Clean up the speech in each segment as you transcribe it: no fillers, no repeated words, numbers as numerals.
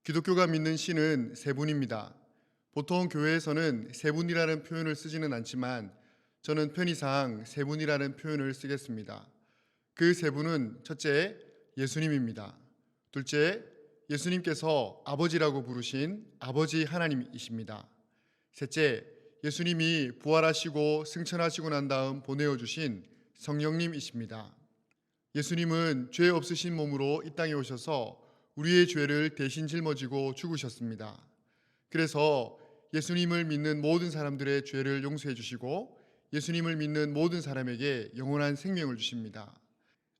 기독교가 믿는 신은 세 분입니다. 보통 교회에서는 세 분이라는 표현을 쓰지는 않지만 저는 편의상 세 분이라는 표현을 쓰겠습니다. 그 세 분은 첫째, 예수님입니다. 둘째, 예수님께서 아버지라고 부르신 아버지 하나님이십니다. 셋째, 예수님이 부활하시고 승천하시고 난 다음 보내어 주신 성령님이십니다. 예수님은 죄 없으신 몸으로 이 땅에 오셔서 우리의 죄를 대신 짊어지고 죽으셨습니다. 그래서 예수님을 믿는 모든 사람들의 죄를 용서해 주시고 예수님을 믿는 모든 사람에게 영원한 생명을 주십니다.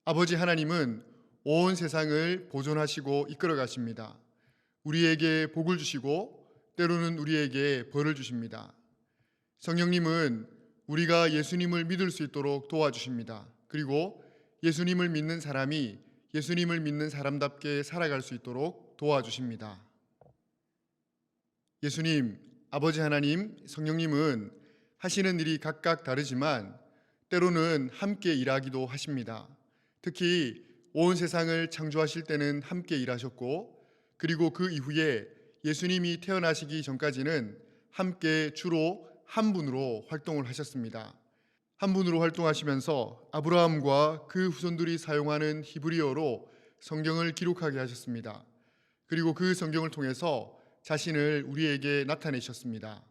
아버지 하나님은 온 세상을 보존하시고 이끌어 가십니다. 우리에게 복을 주시고 때로는 우리에게 벌을 주십니다. 성령님은 우리가 예수님을 믿을 수 있도록 도와주십니다. 그리고 예수님을 믿는 사람이 예수님을 믿는 사람답게 살아갈 수 있도록 도와주십니다. 예수님, 아버지 하나님, 성령님은 하시는 일이 각각 다르지만 때로는 함께 일하기도 하십니다. 특히 온 세상을 창조하실 때는 함께 일하셨고 그리고 그 이후에 예수님이 태어나시기 전까지는 함께 주로 한 분으로 활동을 하셨습니다. 한 분으로 활동하시면서 아브라함과 그 후손들이 사용하는 히브리어로 성경을 기록하게 하셨습니다. 그리고 그 성경을 통해서 자신을 우리에게 나타내셨습니다.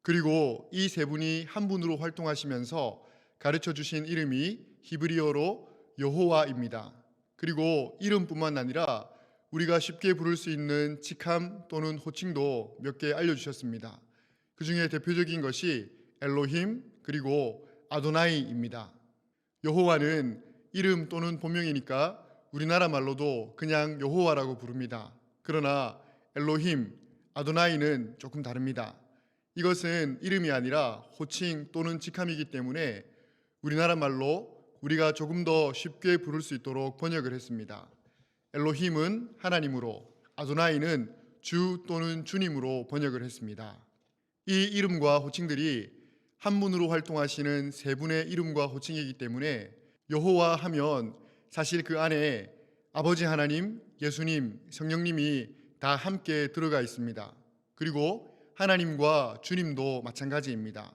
그리고 이 세 분이 한 분으로 활동하시면서 가르쳐 주신 이름이 히브리어로 여호와입니다. 그리고 이름뿐만 아니라 우리가 쉽게 부를 수 있는 직함 또는 호칭도 몇 개 알려주셨습니다. 그 중에 대표적인 것이 엘로힘 그리고 아도나이입니다. 여호와는 이름 또는 본명이니까 우리나라 말로도 그냥 여호와라고 부릅니다. 그러나 엘로힘, 아도나이는 조금 다릅니다. 이것은 이름이 아니라 호칭 또는 직함이기 때문에 우리나라 말로 우리가 조금 더 쉽게 부를 수 있도록 번역을 했습니다. 엘로힘은 하나님으로, 아도나이는 주 또는 주님으로 번역을 했습니다. 이 이름과 호칭들이 한 분으로 활동하시는 세 분의 이름과 호칭이기 때문에 여호와 하면 사실 그 안에 아버지 하나님, 예수님, 성령님이 다 함께 들어가 있습니다. 그리고 하나님과 주님도 마찬가지입니다.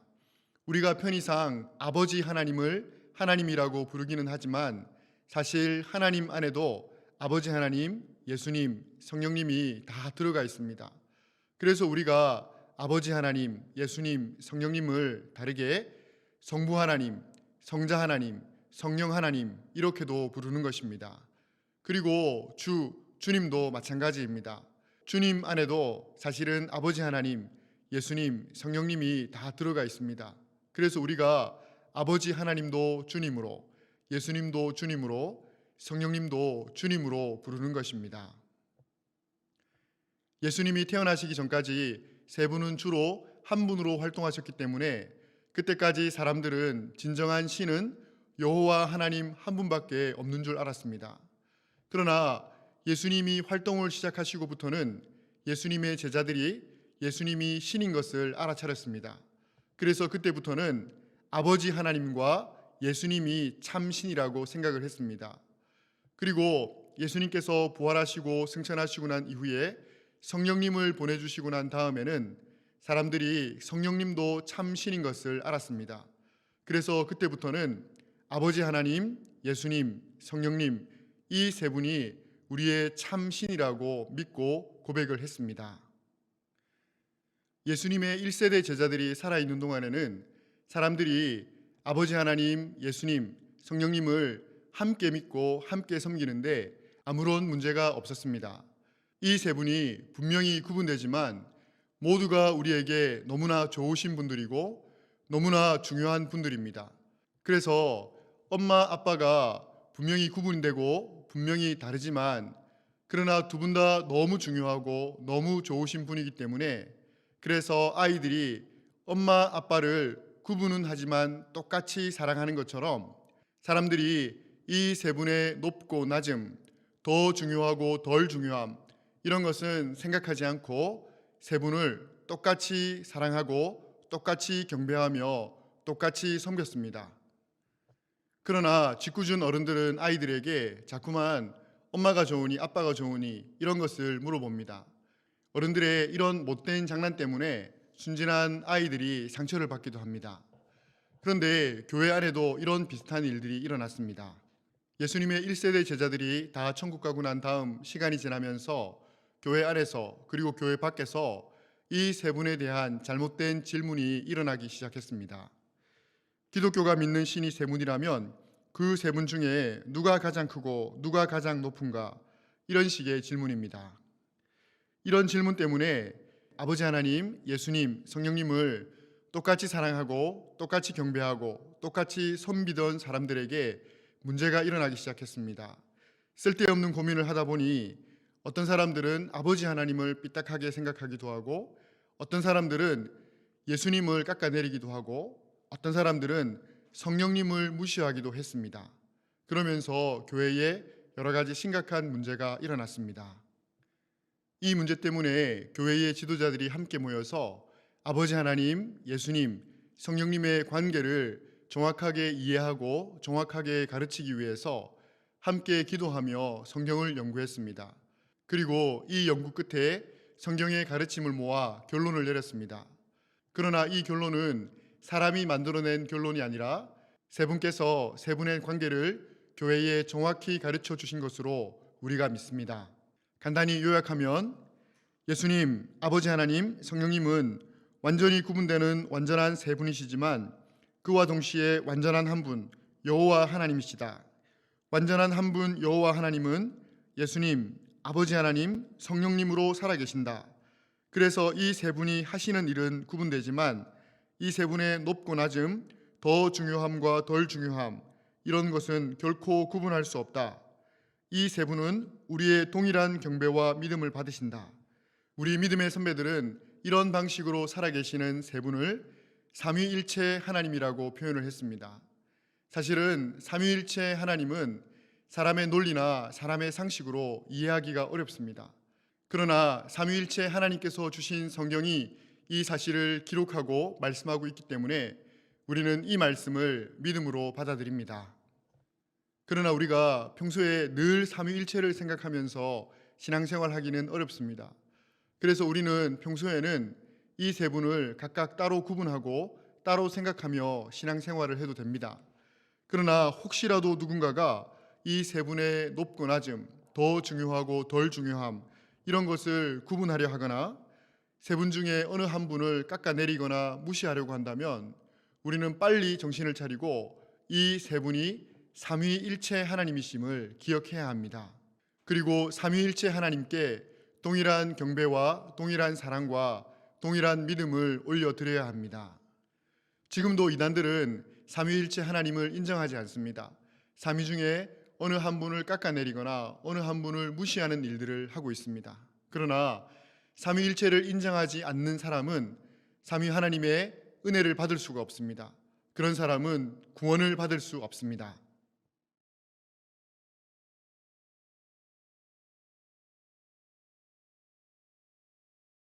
우리가 편의상 아버지 하나님을 하나님이라고 부르기는 하지만 사실 하나님 안에도 아버지 하나님, 예수님, 성령님이 다 들어가 있습니다. 그래서 우리가 아버지 하나님, 예수님, 성령님을 다르게 성부 하나님, 성자 하나님, 성령 하나님 이렇게도 부르는 것입니다. 그리고 주님도 마찬가지입니다. 주님 안에도 사실은 아버지 하나님, 예수님, 성령님이 다 들어가 있습니다. 그래서 우리가 아버지 하나님도 주님으로, 예수님도 주님으로, 성령님도 주님으로 부르는 것입니다. 예수님이 태어나시기 전까지 세 분은 주로 한 분으로 활동하셨기 때문에 그때까지 사람들은 진정한 신은 여호와 하나님 한 분밖에 없는 줄 알았습니다. 그러나 예수님이 활동을 시작하시고부터는 예수님의 제자들이 예수님이 신인 것을 알아차렸습니다. 그래서 그때부터는 아버지 하나님과 예수님이 참 신이라고 생각을 했습니다. 그리고 예수님께서 부활하시고 승천하시고 난 이후에 성령님을 보내주시고 난 다음에는 사람들이 성령님도 참 신인 것을 알았습니다. 그래서 그때부터는 아버지 하나님, 예수님, 성령님 이 세 분이 우리의 참 신이라고 믿고 고백을 했습니다. 예수님의 1세대 제자들이 살아있는 동안에는 사람들이 아버지 하나님, 예수님, 성령님을 함께 믿고 함께 섬기는데 아무런 문제가 없었습니다. 이 세 분이 분명히 구분되지만 모두가 우리에게 너무나 좋으신 분들이고 너무나 중요한 분들입니다. 그래서 엄마, 아빠가 분명히 구분되고 분명히 다르지만 그러나 두 분 다 너무 중요하고 너무 좋으신 분이기 때문에 그래서 아이들이 엄마, 아빠를 구분은 하지만 똑같이 사랑하는 것처럼 사람들이 이 세 분의 높고 낮음, 더 중요하고 덜 중요함 이런 것은 생각하지 않고 세 분을 똑같이 사랑하고 똑같이 경배하며 똑같이 섬겼습니다. 그러나 짓궂은 어른들은 아이들에게 자꾸만 엄마가 좋으니 아빠가 좋으니 이런 것을 물어봅니다. 어른들의 이런 못된 장난 때문에 순진한 아이들이 상처를 받기도 합니다. 그런데 교회 안에도 이런 비슷한 일들이 일어났습니다. 예수님의 1세대 제자들이 다 천국 가고 난 다음 시간이 지나면서 교회 안에서 그리고 교회 밖에서 이 세 분에 대한 잘못된 질문이 일어나기 시작했습니다. 기독교가 믿는 신이 세 분이라면 그 세 분 중에 누가 가장 크고 누가 가장 높은가? 이런 식의 질문입니다. 이런 질문 때문에 아버지 하나님, 예수님, 성령님을 똑같이 사랑하고 똑같이 경배하고 똑같이 섬기던 사람들에게 문제가 일어나기 시작했습니다. 쓸데없는 고민을 하다 보니 어떤 사람들은 아버지 하나님을 삐딱하게 생각하기도 하고 어떤 사람들은 예수님을 깎아내리기도 하고 어떤 사람들은 성령님을 무시하기도 했습니다. 그러면서 교회에 여러 가지 심각한 문제가 일어났습니다. 이 문제 때문에 교회의 지도자들이 함께 모여서 아버지 하나님, 예수님, 성령님의 관계를 정확하게 이해하고 정확하게 가르치기 위해서 함께 기도하며 성경을 연구했습니다. 그리고 이 연구 끝에 성경의 가르침을 모아 결론을 내렸습니다. 그러나 이 결론은 사람이 만들어낸 결론이 아니라 세 분께서 세 분의 관계를 교회에 정확히 가르쳐 주신 것으로 우리가 믿습니다. 간단히 요약하면 예수님, 아버지 하나님, 성령님은 완전히 구분되는 완전한 세 분이시지만 그와 동시에 완전한 한 분, 여호와 하나님이시다. 완전한 한 분 여호와 하나님은 예수님, 아버지 하나님, 성령님으로 살아계신다. 그래서 이 세 분이 하시는 일은 구분되지만 이 세 분의 높고 낮음, 더 중요함과 덜 중요함, 이런 것은 결코 구분할 수 없다. 이 세 분은 우리의 동일한 경배와 믿음을 받으신다. 우리 믿음의 선배들은 이런 방식으로 살아계시는 세 분을 삼위일체 하나님이라고 표현을 했습니다. 사실은 삼위일체 하나님은 사람의 논리나 사람의 상식으로 이해하기가 어렵습니다. 그러나 삼위일체 하나님께서 주신 성경이 이 사실을 기록하고 말씀하고 있기 때문에 우리는 이 말씀을 믿음으로 받아들입니다. 그러나 우리가 평소에 늘 삼위일체를 생각하면서 신앙생활하기는 어렵습니다. 그래서 우리는 평소에는 이 세 분을 각각 따로 구분하고 따로 생각하며 신앙생활을 해도 됩니다. 그러나 혹시라도 누군가가 이 세 분의 높고 낮음, 더 중요하고 덜 중요함, 이런 것을 구분하려 하거나 세 분 중에 어느 한 분을 깎아내리거나 무시하려고 한다면 우리는 빨리 정신을 차리고 이 세 분이 삼위일체 하나님이심을 기억해야 합니다. 그리고 삼위일체 하나님께 동일한 경배와 동일한 사랑과 동일한 믿음을 올려드려야 합니다. 지금도 이단들은 삼위일체 하나님을 인정하지 않습니다. 삼위 중에 어느 한 분을 깎아내리거나 어느 한 분을 무시하는 일들을 하고 있습니다. 그러나 삼위일체를 인정하지 않는 사람은 삼위 하나님의 은혜를 받을 수가 없습니다. 그런 사람은 구원을 받을 수 없습니다.